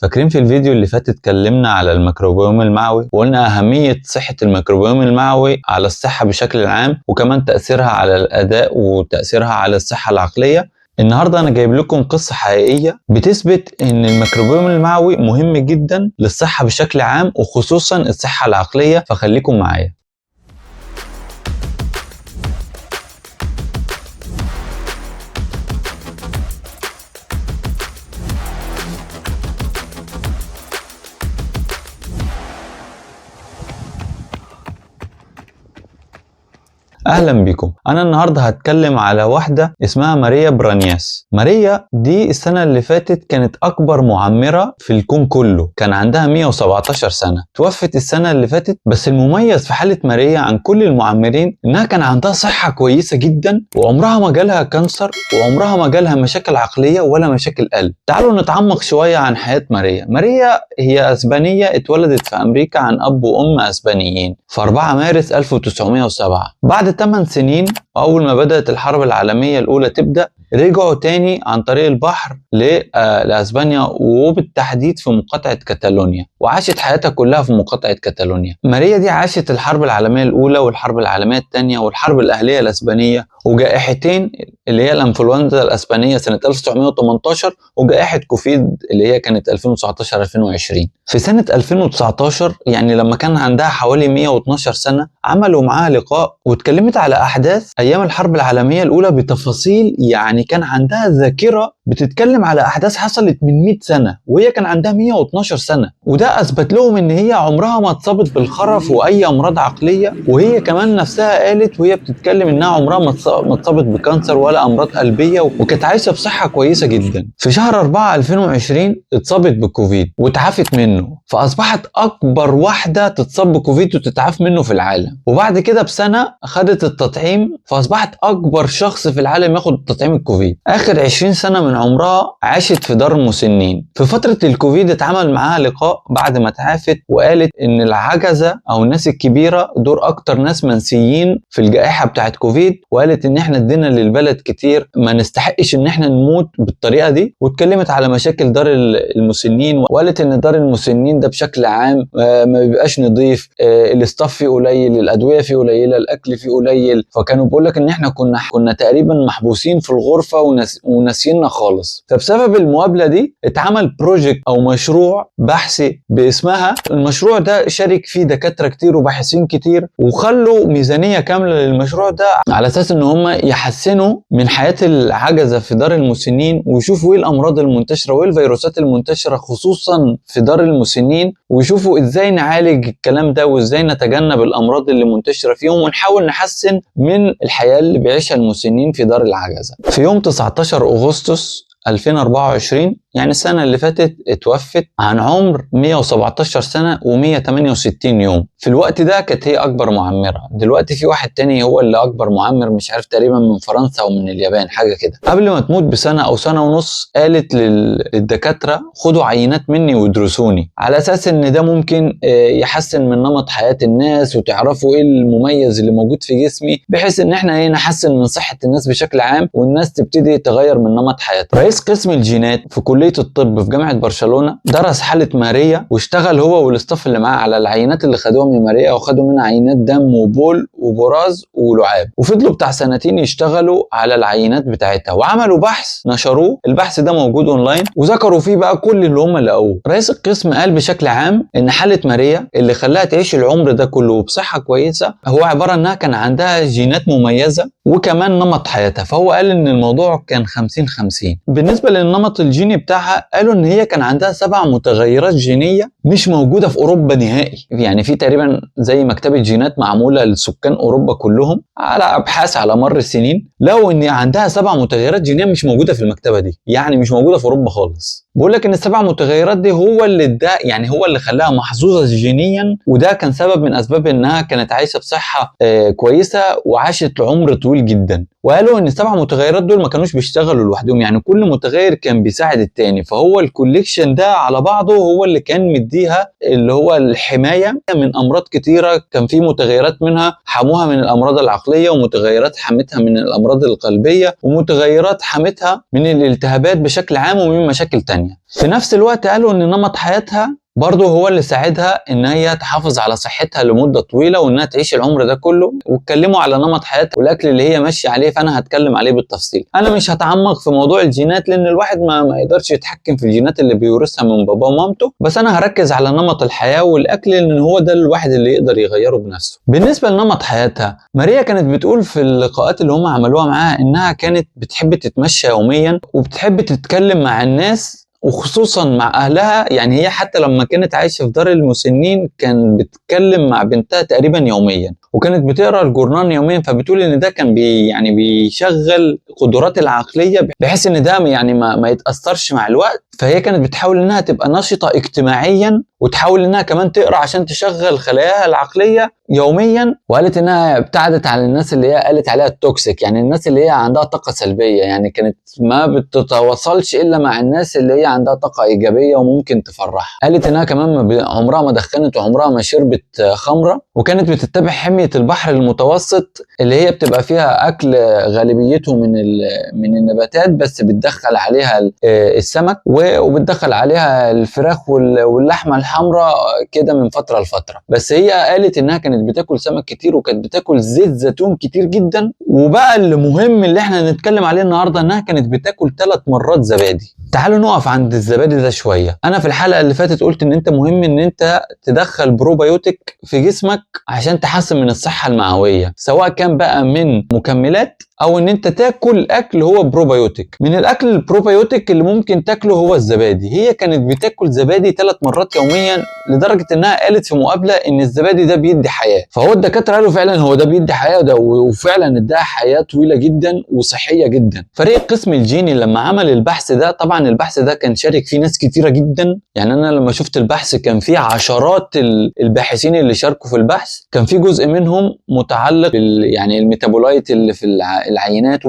فاكرين في الفيديو اللي فات اتكلمنا على الميكروبيوم المعوي وقلنا أهمية صحة الميكروبيوم المعوي على الصحة بشكل عام وكمان تأثيرها على الأداء وتأثيرها على الصحة العقلية. النهاردة أنا جايب لكم قصة حقيقية بتثبت إن الميكروبيوم المعوي مهم جدا للصحة بشكل عام وخصوصا الصحة العقلية، فخليكم معايا. اهلا بكم. انا النهارده هتكلم على واحده اسمها ماريا برانياس. ماريا دي السنه اللي فاتت كانت اكبر معمره في الكون كله، كان عندها 117 سنه، توفت السنه اللي فاتت. بس المميز في حاله ماريا عن كل المعمرين انها كان عندها صحه كويسه جدا وعمرها ما جالها كانسر وعمرها ما جالها مشاكل عقليه ولا مشاكل قلب. تعالوا نتعمق شويه عن حياه ماريا. ماريا هي اسبانيه، اتولدت في امريكا عن اب وام اسبانيين في 4 مارس 1907. بعد 8 سنين وأول ما بدأت الحرب العالمية الأولى تبدأ، رجعوا تاني عن طريق البحر لأسبانيا وبالتحديد في مقاطعة كاتالونيا، وعاشت حياتها كلها في مقاطعة كاتالونيا. ماريا دي عاشت الحرب العالمية الأولى والحرب العالمية الثانية والحرب الأهلية الأسبانية وجائحتين اللي هي الأنفلونزا الأسبانية سنة 1918 وجائحة كوفيد اللي هي كانت 2019-2020. في سنة 2019 يعني لما كان عندها حوالي 112 سنة عملوا معاها لقاء واتكلمت على أحداث أيام الحرب العالمية الأولى بتفاصيل، يعني كان عندها ذاكرة بتتكلم على أحداث حصلت من 100 سنة وهي كان عندها 112 سنة، وده أثبت لهم إن هي عمرها ما اتصابت بالخرف وأي أمراض عقلية. وهي كمان نفسها قالت وهي بتتكلم إنها عمرها ما اتصابت بكانسر ولا أمراض قلبية وكانت عايشة بصحة كويسة جدا. في شهر 4 2020 اتصابت بالكوفيد وتعافت منه، فأصبحت أكبر واحدة تتصاب بكوفيد وتتعاف منه في العالم. وبعد كده بسنة خدت التطعيم فأصبحت أكبر شخص في العالم ياخد تطعيم الكوفيد. آخر 20 سنة من عمرها عاشت في دار مسنين. في فترة الكوفيد اتعمل معاها لقاء بعد ما تعافت وقالت إن العجزة أو الناس الكبيرة دول أكتر ناس منسيين في الجائحة بتاعت كوفيد، وقالت إن إحنا ادينا للبلد كتير ما نستحقش إن إحنا نموت بالطريقة دي. واتكلمت على مشاكل دار المسنين وقالت إن دار المسنين ده بشكل عام ما بيبقاش نظيف، الاستاف فيه قليل، الأدوية فيه قليلة، الأكل فيه قليل. فكانوا بيقول لك إن إحنا كنا تقريبا محبوسين في الغرفة وناسينا خالص. فبسبب المقابلة دي اتعمل بروجكت أو مشروع بحثي باسمها. المشروع ده شارك فيه دكاترة كتير وباحثين كتير وخلوا ميزانية كاملة للمشروع ده على أساس إن هم يحسنوا من حياة العجزة في دار المسنين ويشوفوا إيه الأمراض المنتشرة وإيه الفيروسات المنتشرة خصوصا في دار المسنين، ويشوفوا إزاي نعالج الكلام ده وإزاي نتجنب الأمراض اللي منتشرة فيهم ونحاول نحسن من الحياة اللي بيعيشها المسنين في دار العجزة. في يوم 19 أغسطس 2024 يعني السنة اللي فاتت اتوفت عن عمر 117 سنة و168 يوم. في الوقت ده كانت هي أكبر معمرة. دلوقتي في واحد تاني هو اللي أكبر معمر، مش عارف تقريبا من فرنسا أو من اليابان حاجة كده. قبل ما تموت بسنة أو سنة ونص قالت للدكاترة خدوا عينات مني وادرسوني على أساس إن ده ممكن يحسن من نمط حياة الناس وتعرفوا إيه المميز اللي موجود في جسمي بحيث إن إحنا نحسن من صحة الناس بشكل عام والناس تبتدي تغير من نمط حياتها. رئيس قسم الجينات في كلية الطب في جامعة برشلونة درس حالة ماريا واشتغل هو والاستاف اللي معاه على العينات اللي خدوها من ماريا، وخدوا منها عينات دم وبول وبراز ولعاب، وفضلوا بتاع سنتين يشتغلوا على العينات بتاعتها وعملوا بحث نشروه. البحث ده موجود اونلاين وذكروا فيه بقى كل اللي هم لقوه. رئيس القسم قال بشكل عام ان حالة ماريا اللي خلاها تعيش العمر ده كله بصحة كويسة هو عبارة انها كان عندها جينات مميزة وكمان نمط حياتها. فهو قال ان الموضوع كان 50-50. بالنسبة للنمط الجيني بتاعها قالوا ان هي كان عندها 7 متغيرات جينية مش موجودة في اوروبا نهائي. يعني في تقريبا زي مكتبة جينات معمولة لسكان اوروبا كلهم على ابحاث على مر السنين، لو ان عندها 7 متغيرات جينية مش موجودة في المكتبة دي، يعني مش موجودة في اوروبا خالص. بقول لك ان ال7 متغيرات دي هو اللي خلاها محظوظة جينيا، وده كان سبب من اسباب انها كانت عايشة بصحة كويسة وعاشت لعمر طويل جدا. وقالوا ان ال7 متغيرات دول ما كانوش بيشتغلوا لوحدهم، يعني كل متغير كان بيساعد التاني، فهو الكوليكشن ده على بعضه هو اللي كان مديها اللي هو الحماية من امراض كتيرة. كان في متغيرات منها حموها من الامراض العقلية، ومتغيرات حمتها من الامراض القلبية، ومتغيرات حمتها من الالتهابات بشكل عام ومن مشاكل تانية. تانية. في نفس الوقت قالوا ان نمط حياتها برضه هو اللي ساعدها ان هي تحافظ على صحتها لمده طويله وانها تعيش العمر ده كله. واتكلموا على نمط حياتها والاكل اللي هي ماشيه عليه، فانا هتكلم عليه بالتفصيل. انا مش هتعمق في موضوع الجينات لان الواحد ما يقدرش يتحكم في الجينات اللي بيورثها من باباه ومامته، بس انا هركز على نمط الحياه والاكل لان هو ده الواحد اللي يقدر يغيره بنفسه. بالنسبه لنمط حياتها، ماريا كانت بتقول في اللقاءات اللي هم عملوها معاها انها كانت بتحب تتمشى يوميا وبتحب تتكلم مع الناس وخصوصا مع اهلها. يعني هي حتى لما كانت عايشه في دار المسنين كان بتتكلم مع بنتها تقريبا يوميا، وكانت بتقرا الجورنال يوميا. فبتقول ان ده كان يعني بيشغل قدرات العقليه بحيث ان ده يعني ما يتاثرش مع الوقت. فهي كانت بتحاول انها تبقى نشطه اجتماعيا وتحاول انها كمان تقرا عشان تشغل خلاياها العقليه يوميا. وقالت انها ابتعدت عن الناس اللي هي قالت عليها التوكسيك، يعني الناس اللي هي عندها طاقه سلبيه. يعني كانت ما بتتواصلش الا مع الناس اللي هي عندها طاقه ايجابيه وممكن تفرحها. قالت انها كمان عمرها ما دخنت وعمرها ما شربت خمره، وكانت بتتبع حميه البحر المتوسط اللي هي بتبقى فيها اكل غالبيته من النباتات بس بتدخل عليها السمك وبتدخل عليها الفراخ واللحمه الحمراء كده من فتره لفتره. بس هي قالت انها كانت بتاكل سمك كتير وكانت بتاكل زيت زيتون كتير جدا. وبقى المهم اللي احنا نتكلم عليه النهارده انها كانت بتاكل 3 مرات زبادي. تعالوا نقف عند الزبادي ده شويه. انا في الحلقه اللي فاتت قلت ان انت مهم ان انت تدخل بروبيوتيك في جسمك عشان تحسن من الصحه المعويه، سواء كان بقى من مكملات او ان انت تاكل اكل هو بروبيوتيك. من الاكل البروبيوتيك اللي ممكن تاكله هو الزبادي. هي كانت بتاكل زبادي 3 مرات يوميا لدرجه انها قالت في مقابله ان الزبادي ده بيدي حياه. فهو الدكاتره قالوا فعلا هو ده بيدي حياه ده، وفعلا اداها حياه طويله جدا وصحيه جدا. فريق قسم الجيني لما عمل البحث ده، طبعا البحث ده كان شارك فيه ناس كتيره جدا. يعني انا لما شفت البحث كان فيه عشرات الباحثين اللي شاركوا في البحث. كان في جزء منهم متعلق يعني الميتابولايت اللي في العينات،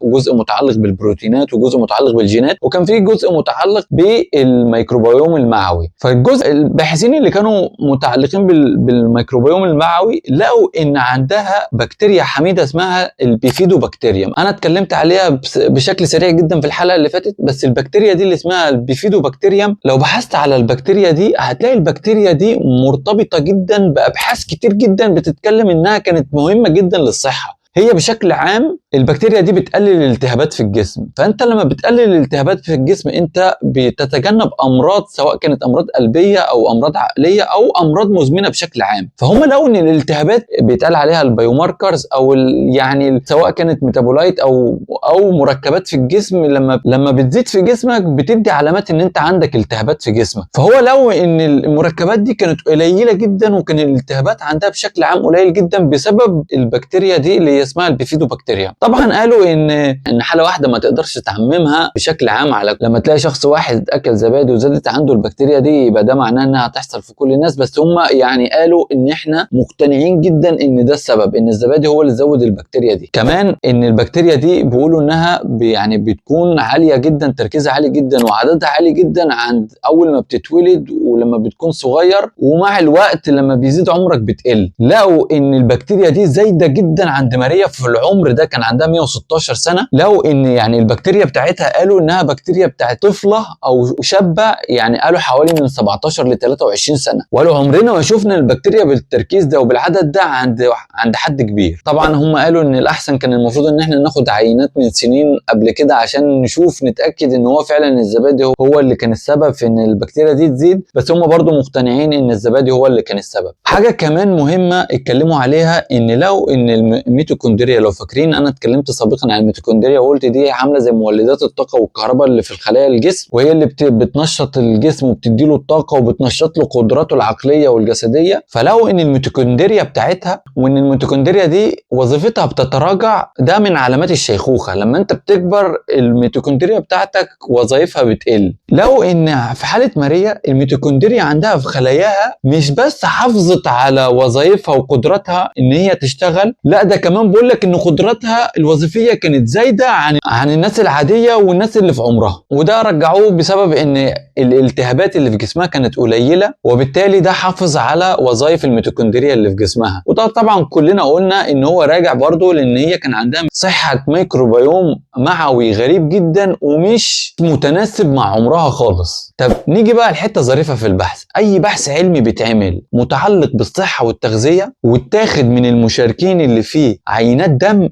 وجزء متعلق بالبروتينات، وجزء متعلق بالجينات، وكان في جزء متعلق بالميكروبيوم المعوي. فالجزء الباحثين اللي كانوا متعلقين بالميكروبيوم المعوي لقوا ان عندها بكتيريا حميده اسمها البيفيدوبكتيريم. انا اتكلمت عليها بشكل سريع جدا في الحلقه اللي فاتت. بس البكتيريا دي اللي اسمها البيفيدوبكتيريم، لو بحثت على البكتيريا دي هتلاقي البكتيريا دي مرتبطه جدا بابحاث كتير جدا بتتكلم انها كانت مهمه جدا للصحه. هي بشكل عام البكتيريا دي بتقلل الالتهابات في الجسم. فانت لما بتقلل الالتهابات في الجسم انت بتتجنب امراض، سواء كانت امراض قلبيه او امراض عقليه او امراض مزمنه بشكل عام. فهم لقوا ان الالتهابات بيتقال عليها البايوماركرز او يعني سواء كانت ميتابولايت او مركبات في الجسم لما بتزيد في جسمك بتدي علامات ان انت عندك التهابات في جسمك. فهو لقوا ان المركبات دي كانت قليله جدا وكان الالتهابات عندها بشكل عام قليل جدا بسبب البكتيريا دي اللي اسمها البيفيدوبكتيريا. طبعا قالوا ان حاله واحده ما تقدرش تعممها بشكل عام. على لما تلاقي شخص واحد اكل زبادي وزادت عنده البكتيريا دي يبقى ده معناه انها هتحصل في كل الناس. بس هم يعني قالوا ان احنا مقتنعين جدا ان ده السبب، ان الزبادي هو اللي زود البكتيريا دي. كمان ان البكتيريا دي بيقولوا انها يعني بتكون عاليه جدا، تركيزها عالي جدا وعددها عالي جدا عند اول ما بتتولد ولما بتكون صغير، ومع الوقت لما بيزيد عمرك بتقل. لقوا ان البكتيريا دي زايده جدا عند ماريا في العمر ده، كان عندها 116 سنه. لقوا ان يعني البكتيريا بتاعتها قالوا انها بكتيريا بتاعت طفله او شابه، يعني قالوا حوالي من 17 ل 23 سنه. وقالوا عمرنا ما شفنا البكتيريا بالتركيز ده وبالعدد ده عند حد كبير. طبعا هم قالوا ان الاحسن كان المفروض ان احنا ناخد عينات من سنين قبل كده عشان نشوف نتاكد ان هو فعلا الزبادي هو اللي كان السبب في ان البكتيريا دي تزيد. بس هم برضو مقتنعين ان الزبادي هو اللي كان السبب. حاجه كمان مهمه اتكلموا عليها ان لو ان الميتوكوندريا، لو فاكرين انا اتكلمت سابقا عن الميتوكوندريا وقلت دي عامله زي مولدات الطاقه والكهرباء اللي في الخلايا الجسم، وهي اللي بتنشط الجسم وبتديله الطاقه وبتنشط له قدراته العقليه والجسديه. فلو ان الميتوكوندريا بتاعتها وان الميتوكوندريا دي وظيفتها بتتراجع، ده من علامات الشيخوخه. لما انت بتكبر الميتوكوندريا بتاعتك وظائفها بتقل. لو ان في حاله ماريا الميتوكوندريا عندها في خلاياها مش بس حافظت على وظائفها وقدراتها ان هي تشتغل، لا ده كمان طبعا بقول لك ان قدراتها الوظيفيه كانت زايده عن الناس العاديه والناس اللي في عمرها، وده رجعوه بسبب ان الالتهابات اللي في جسمها كانت قليله، وبالتالي ده حافظ على وظائف الميتوكوندريا اللي في جسمها. وده طبعا كلنا قلنا ان هو راجع برضه لان هي كان عندها صحه ميكروبيوم معوي غريب جدا ومش متناسب مع عمرها خالص. طب نيجي بقى لحته ظريفه في البحث. اي بحث علمي بيتعمل متعلق بالصحه والتغذيه واتاخد من المشاركين اللي فيه عينات دم،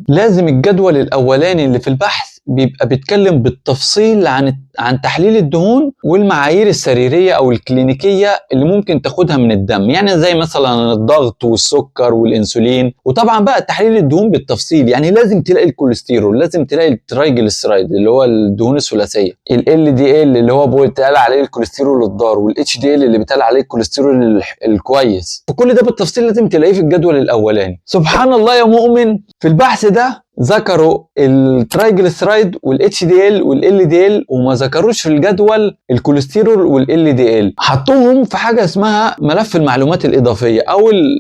لازم الجدول الاولاني اللي في البحث بيبقى بيتكلم بالتفصيل عن تحليل الدهون والمعايير السريريه او الكلينيكيه اللي ممكن تاخدها من الدم، يعني زي مثلا الضغط والسكر والانسولين. وطبعا بقى تحليل الدهون بالتفصيل، يعني لازم تلاقي الكوليسترول، لازم تلاقي الترايجليسيرايد اللي هو الدهون الثلاثيه، ال دي ال اللي هو بيتقال عليه الكوليسترول الضار، والاتش دي ال اللي بيتقال عليه الكوليسترول الكويس. وكل ده بالتفصيل لازم تلاقيه في الجدول الاولاني. سبحان الله يا مؤمن، في البحث ده ذكروا الترايجليسيرايد والاتش دي ال والال دي ال، وما ذكروش في الجدول الكوليسترول والال دي ال. حطوهم في حاجه اسمها ملف المعلومات الاضافيه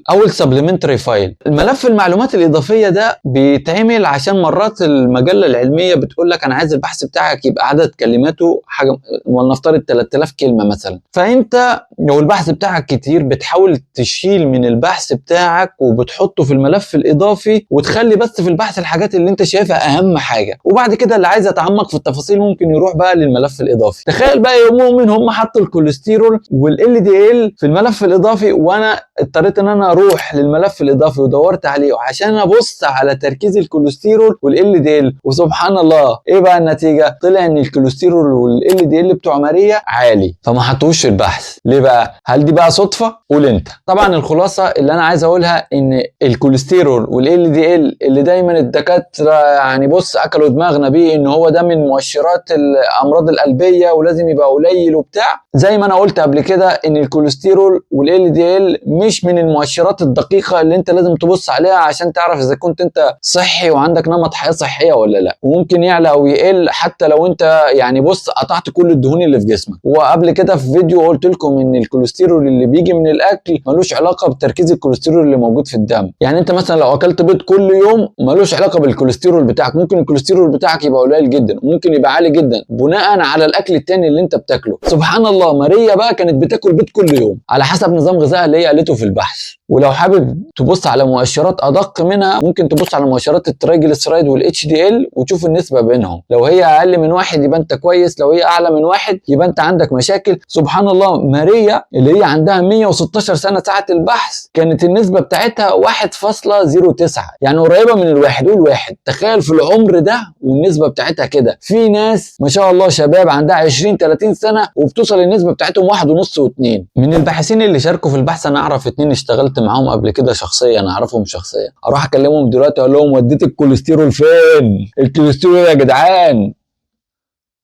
او السبلمنتري فايل. الملف المعلومات الاضافيه ده بيتعمل عشان مرات المجله العلميه بتقول لك انا عايز البحث بتاعك يبقى عدد كلماته حاجه ولنفترض 3000 كلمه مثلا، فانت لو البحث بتاعك كتير بتحاول تشيل من البحث بتاعك وبتحطه في الملف الاضافي، وتخلي بس في البحث الحاجات اللي انت شايفها اهم حاجه، وبعد كده اللي عايز يتعمق في التفاصيل ممكن يروح بقى للملف الاضافي. تخيل بقى يا مؤمن هم حطوا الكوليسترول والال دي ال في الملف الاضافي، وانا اضطريت ان انا اروح للملف الاضافي ودورت عليه عشان ابص على تركيز الكوليسترول والال دي ال، وسبحان الله ايه بقى النتيجه؟ طلع ان الكوليسترول والال دي ال بتوع ماريا عالي، فما حطوش في البحث. ليه بقى؟ هل دي بقى صدفه؟ قول انت. طبعا الخلاصه اللي انا عايز اقولها ان الكوليسترول والال دي ال اللي دايما الدكاتره يعني بص اكلوا دماغنا بيه ان هو ده من مؤشرات الامراض القلبيه ولازم يبقى قليل وبتاع، زي ما انا قلت قبل كده ان الكوليسترول والال دي ال مش من المؤشرات الدقيقه اللي انت لازم تبص عليها عشان تعرف اذا كنت انت صحي وعندك نمط حياه صحيه ولا لا، وممكن يعلى او يقل حتى لو انت يعني بص قطعت كل الدهون اللي في جسمك. وقبل كده في فيديو قلت لكم ان الكوليسترول اللي بيجي من الاكل ملوش علاقه بتركيز الكوليسترول اللي موجود في الدم. يعني انت مثلا لو اكلت بيض كل يوم ملوش علاقه بالكوليسترول بتاعك، ممكن الكوليسترول بتاعك يبقى قليل جدا وممكن يبقى عالي جدا بناء على الاكل التاني اللي انت بتاكله. سبحان الله، ماريا بقى كانت بتاكل بيض كل يوم على حسب نظام غذائها اللي هي قالته في البحث. ولو حابب تبص على مؤشرات ادق منها ممكن تبص على مؤشرات الترايجليسيرايد والاتش دي ال وتشوف النسبه بينهم، لو هي اقل من 1 يبقى انت كويس، لو هي اعلى من 1 يبقى انت عندك مشاكل. سبحان الله، ماريا اللي هي عندها 116 سنه ساعه البحث كانت النسبه بتاعتها 1.09، يعني قريبه من الواحد. قول واحد. تخيل في العمر ده والنسبه بتاعتها كده. في ناس ما شاء الله شباب عندها 20 30 سنه وبتوصل النسبه بتاعتهم 1.5 و2. من الباحثين اللي شاركوا في البحث انا اعرف 2 اشتغلت معاهم قبل كده شخصيا، انا اعرفهم شخصيا، اروح اكلمهم دلوقتي اقول لهم وديت الكوليسترول فين؟ الكوليسترول يا جدعان.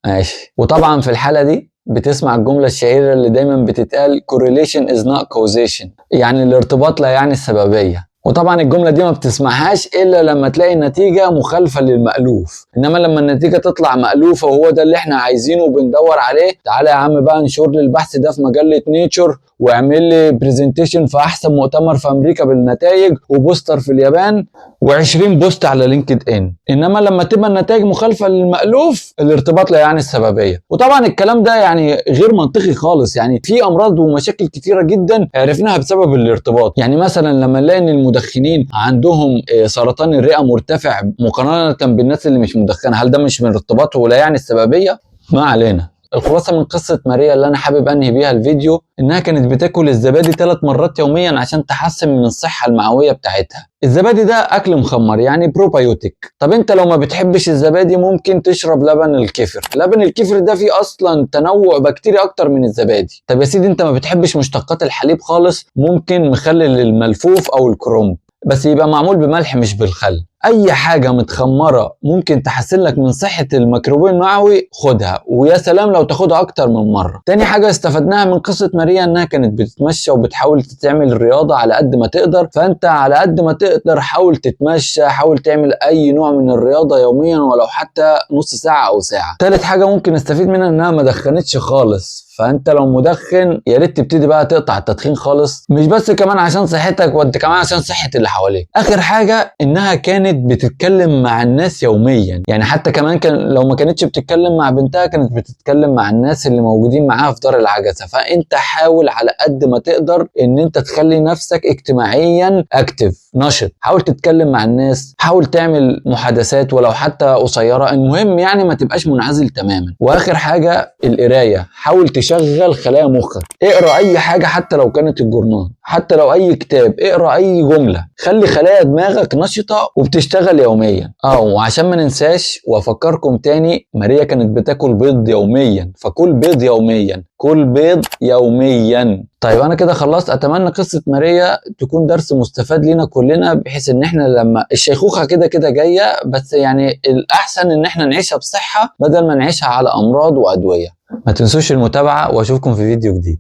ماشي. وطبعا في الحاله دي بتسمع الجمله الشهيره اللي دايما بتتقال correlation is not causation، يعني الارتباط لا يعني السببيه. وطبعا الجمله دي ما بتسمعهاش الا لما تلاقي النتيجه مخالفه للمألوف، انما لما النتيجه تطلع مألوفه وهو ده اللي احنا عايزينه وبندور عليه، تعالى يا عم بقى انشر لي البحث ده في مجله نيتشر واعمل لي برزنتيشن في احسن مؤتمر في امريكا بالنتائج وبوستر في اليابان و20 بوست على لينكد ان. انما لما تبقى النتائج مخالفه للمألوف الارتباط لا يعني السببيه. وطبعا الكلام ده يعني غير منطقي خالص، يعني في امراض ومشاكل كتيره جدا عرفناها بسبب الارتباط. يعني مثلا لما نلاقي ان المدخنين عندهم سرطان الرئه مرتفع مقارنه بالناس اللي مش مدخنه، هل ده مش من الارتباط ولا يعني السببيه؟ ما علينا. الخلاصه من قصه ماريا اللي انا حابب انهي بيها الفيديو انها كانت بتاكل الزبادي 3 مرات يوميا عشان تحسن من الصحه المعويه بتاعتها. الزبادي ده اكل مخمر يعني بروبايوتيك. طب انت لو ما بتحبش الزبادي ممكن تشرب لبن الكفر. لبن الكفر ده فيه اصلا تنوع بكتيري اكتر من الزبادي. طب يا سيدي انت ما بتحبش مشتقات الحليب خالص، ممكن مخلل الملفوف او الكرنب بس يبقى معمول بملح مش بالخل. اي حاجه متخمره ممكن تحسن لك من صحه الميكروبين المعوي خدها، ويا سلام لو تاخدها اكتر من مره. تاني حاجه استفدناها من قصه ماريا انها كانت بتتمشى وبتحاول تعمل رياضه على قد ما تقدر، فانت على قد ما تقدر حاول تتمشى، حاول تعمل اي نوع من الرياضه يوميا ولو حتى نص ساعه او ساعه. تالت حاجه ممكن نستفيد منها انها ما دخنتش خالص، فانت لو مدخن يا ريت تبتدي بقى تقطع التدخين خالص، مش بس كمان عشان صحتك وانت كمان عشان صحه اللي حواليك. اخر حاجه انها كانت بتتكلم مع الناس يوميا، يعني حتى كمان لو ما كانتش بتتكلم مع بنتها كانت بتتكلم مع الناس اللي موجودين معاها في دار العجزه. فانت حاول على قد ما تقدر ان انت تخلي نفسك اجتماعيا اكتف نشط، حاول تتكلم مع الناس، حاول تعمل محادثات ولو حتى قصيره، المهم يعني ما تبقاش منعزل تماما. واخر حاجه القرايه، حاول تشغل خلايا مخك، اقرا اي حاجه حتى لو كانت الجورنال، حتى لو اي كتاب، اقرا اي جمله، خلي خلايا دماغك نشطه وبتشتغل يوميا. وعشان ما ننساش وافكركم تاني، ماريا كانت بتاكل بيض يوميا، فكل بيض يوميا، كل بيض يوميا. طيب انا كده خلصت. اتمنى قصه ماريا تكون درس مستفاد لينا كلنا، بحيث ان احنا لما الشيخوخه كده كده جايه، بس يعني الاحسن ان احنا نعيشها بصحه بدل ما نعيشها على امراض وادويه. ما تنسوش المتابعه واشوفكم في فيديو جديد.